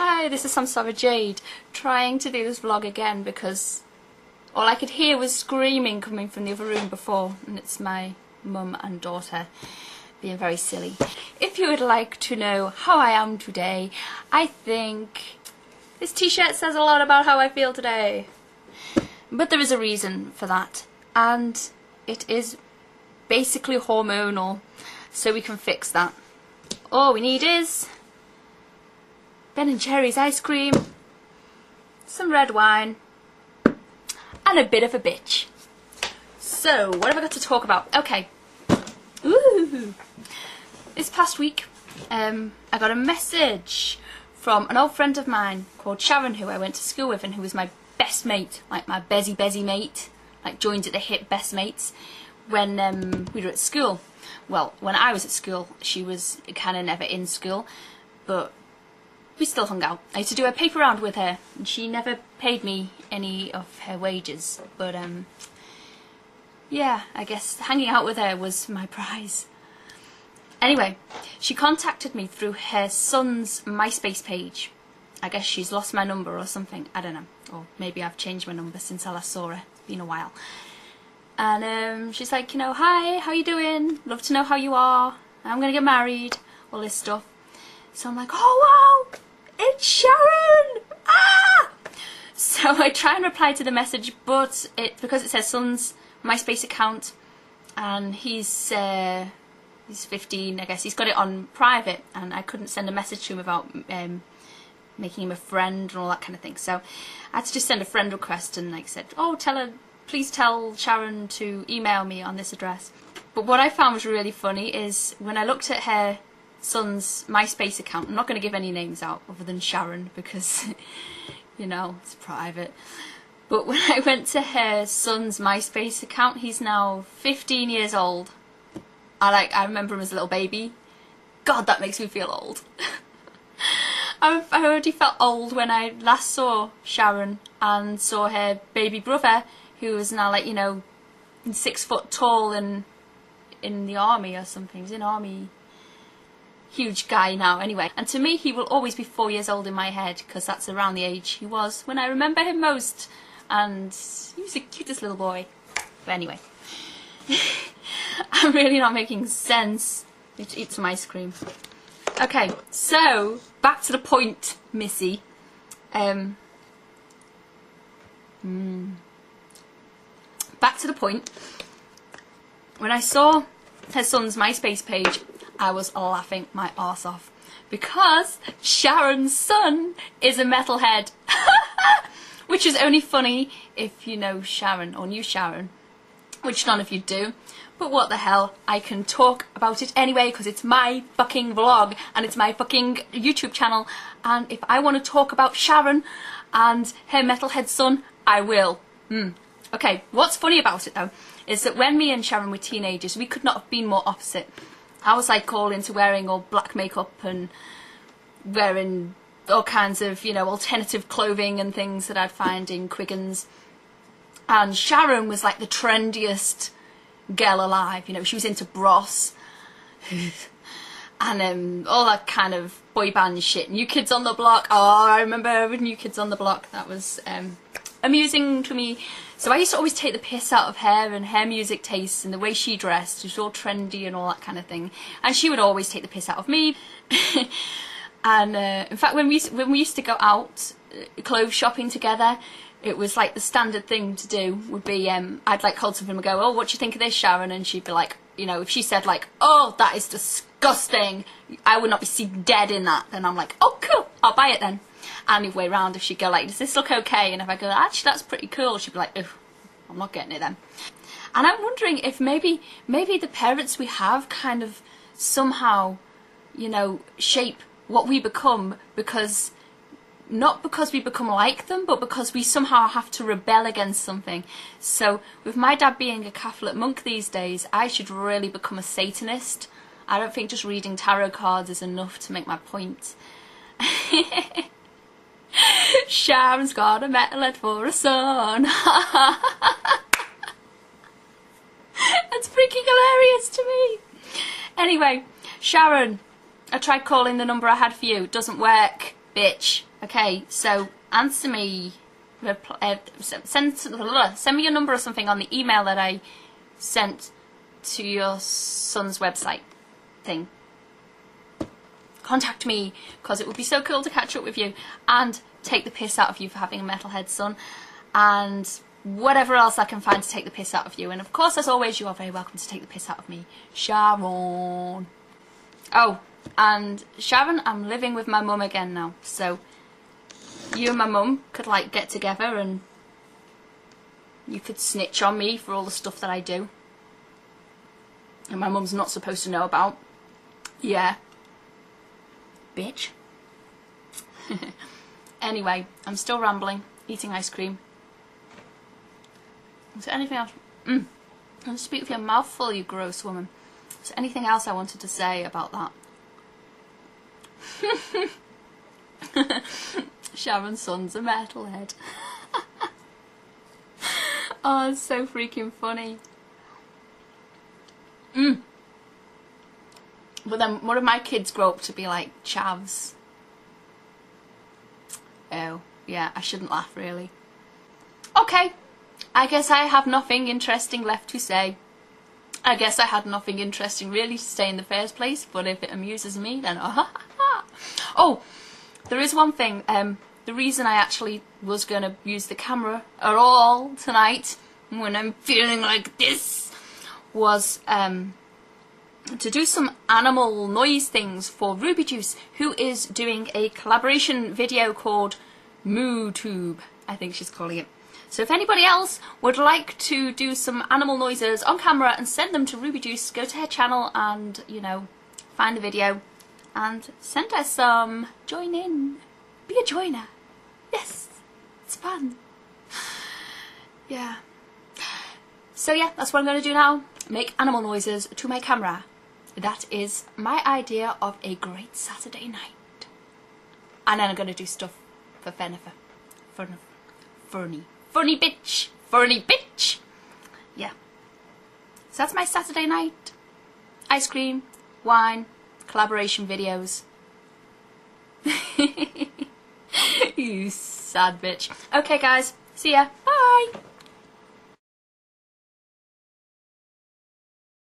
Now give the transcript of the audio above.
Hi, this is samsarajade, trying to do this vlog again because all I could hear was screaming coming from the other room before, and it's my mum and daughter being very silly. If you would like to know how I am today, I think this t-shirt says a lot about how I feel today. But there is a reason for that, and it is basically hormonal, so we can fix that. All we need is Ben & Jerry's ice cream, some red wine, and a bit of a bitch. So, what have I got to talk about? Okay. Ooh. This past week, I got a message from an old friend of mine called Sharon, who I went to school with and who was my best mate, like my bezzy mate, like joined at the hip best mates, when we were at school. Well, when I was at school, she was kind of never in school, but we still hung out. I used to do a paper round with her, and she never paid me any of her wages, but yeah, I guess hanging out with her was my prize. Anyway, she contacted me through her son's MySpace page. I guess she's lost my number or something, I don't know, or maybe I've changed my number since I last saw her. It's been a while. And she's like, you know, hi, how you doing? Love to know how you are. I'm gonna get married, all this stuff. So I'm like, oh wow, it's Sharon! Ah! So I try and reply to the message, but because it says son's MySpace account, and he's 15, I guess, he's got it on private, and I couldn't send a message to him without making him a friend and all that kind of thing. So I had to just send a friend request and like said, oh, please tell Sharon to email me on this address. But what I found was really funny is when I looked at her son's MySpace account, I'm not going to give any names out other than Sharon because, you know, it's private. But when I went to her son's MySpace account, he's now 15 years old. I remember him as a little baby. God, that makes me feel old. I already felt old when I last saw Sharon and saw her baby brother, who was now, like, you know, 6 foot tall and in the army or something. He's in army. Huge guy now, anyway. And to me, he will always be 4 years old in my head, because that's around the age he was when I remember him most. And he was the cutest little boy. But anyway. I'm really not making sense. Need to eat some ice cream. Okay, so, back to the point, Missy. Back to the point. When I saw her son's MySpace page, I was laughing my arse off. Because Sharon's son is a metalhead. Which is only funny if you know Sharon, or knew Sharon. Which none of you do. But what the hell, I can talk about it anyway because it's my fucking vlog and it's my fucking YouTube channel, and if I want to talk about Sharon and her metalhead son, I will. Okay, what's funny about it though is that when me and Sharon were teenagers, we could not have been more opposite. I was like all into wearing all black makeup and wearing all kinds of, you know, alternative clothing and things that I'd find in Quiggins. And Sharon was like the trendiest girl alive, you know, she was into Bros and all that kind of boy band shit. New Kids on the Block, oh, I remember New Kids on the Block, that was amusing to me. So I used to always take the piss out of her and her music tastes and the way she dressed. She was all trendy and all that kind of thing, and she would always take the piss out of me. And in fact, when we used to go out clothes shopping together, it was like the standard thing to do would be, I'd like hold something and go, oh, what do you think of this, Sharon? And she'd be like, you know, if she said like, oh, that is disgusting, I would not be seen dead in that, then I'm like, oh, cool, I'll buy it then. And the other way around, if she'd go like, does this look okay? And if I go, actually, that's pretty cool, she'd be like, oh, I'm not getting it then. And I'm wondering if maybe the parents we have kind of somehow, you know, shape what we become, because not because we become like them, but because we somehow have to rebel against something. So with my dad being a Catholic monk these days, I should really become a Satanist. I don't think just reading tarot cards is enough to make my point. Sharon's got a metalhead for a son. That's freaking hilarious to me. Anyway, Sharon, I tried calling the number I had for you. Doesn't work, bitch. Okay, so answer me, send me your number or something on the email that I sent to your son's website thing. Contact me, because it would be so cool to catch up with you and take the piss out of you for having a metalhead son, and whatever else I can find to take the piss out of you. And of course, as always, you are very welcome to take the piss out of me, Sharon. Oh, and Sharon, I'm living with my mum again now, so you and my mum could like get together and you could snitch on me for all the stuff that I do and my mum's not supposed to know about. Yeah, bitch. Anyway, I'm still rambling, eating ice cream. Is there anything else? Don't speak with your mouth full, you gross woman. Is there anything else I wanted to say about that? Sharon's son's a metalhead. Oh, it's so freaking funny. But then one of my kids grow up to be like chavs. Oh, yeah, I shouldn't laugh really. Okay, I guess I have nothing interesting left to say. I guess I had nothing interesting really to say in the first place, but if it amuses me, then oh, there is one thing. The reason I actually was going to use the camera at all tonight, when I'm feeling like this, was to do some animal noise things for Roobyjuice, who is doing a collaboration video called MooTube, I think she's calling it. So if anybody else would like to do some animal noises on camera and send them to Roobyjuice, go to her channel and, you know, find the video and send her some. Join in. Be a joiner. Yes, it's fun. Yeah. So yeah, that's what I'm going to do now. Make animal noises to my camera. That is my idea of a great Saturday night. And then I'm going to do stuff for Fennifer. Funny bitch. Funny bitch. Yeah. So that's my Saturday night. Ice cream, wine, collaboration videos. You sad bitch. Okay guys, see ya. Bye.